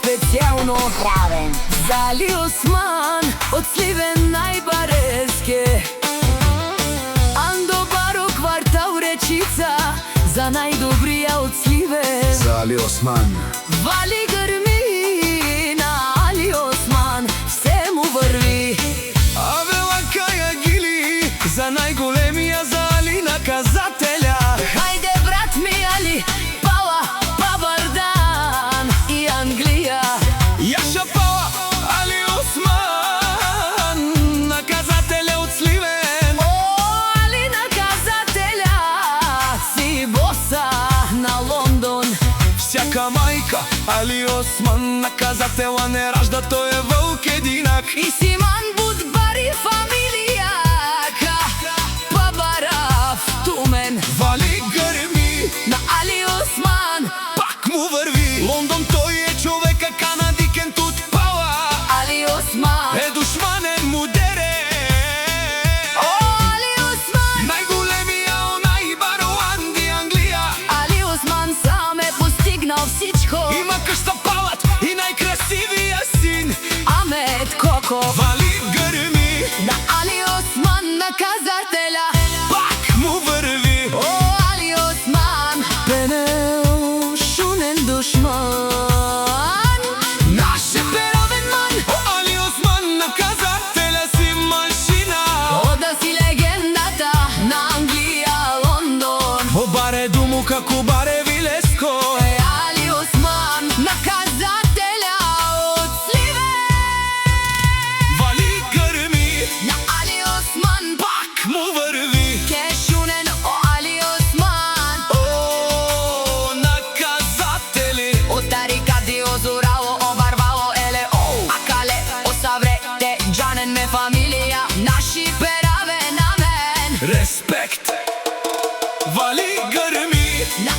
Специјално за Али Осман од Сливен најбареске, Андо Баро квартал Речица за најдобрија од Сливен. За Али Осман Вали грми на Али Осман, се му врви. Авела Каја Гили за најголемија, за Али наказателја. Хајде брат ми Али, Пала, Пабардан и Англија. Јаша Пала, Али Осман, наказателја од Сливен. О, Али наказателја, си боса на Лондон. Всяка мајка, Али Осман, наказателя не ражда, тој е вълк единак. И Симан Будбари фамилијака, Пабарав Тумен. Вали грми на Али Осман, пак му врви. Лондон тој е човека, канадикен тут Пала. Али Осман е душманен му дере. О, Али Осман, најголемија, онај Баро Анди Англија. Али Осман сам е постигнал всичко. Има крста палат и најкрасивија син Амет Коко. Вали грми на Али Осман, наказателја пак му врви. О, Али Осман, пенел шунен душман, Наше перовен ман. О, Али Осман, наказателя си машина. ода си легендата на Англија, Лондон. О, баре думу како баре Вилеско. Е, Али Осман, наказателја од Сливен. Вали грми на Али Осман, пак му врви. кешунен о Али Осман. О, наказатели О тарика ди озурало, обарвало еле о акале, о саврете джанен ме фамилија, наши пераве на мен. респект. Вали грми на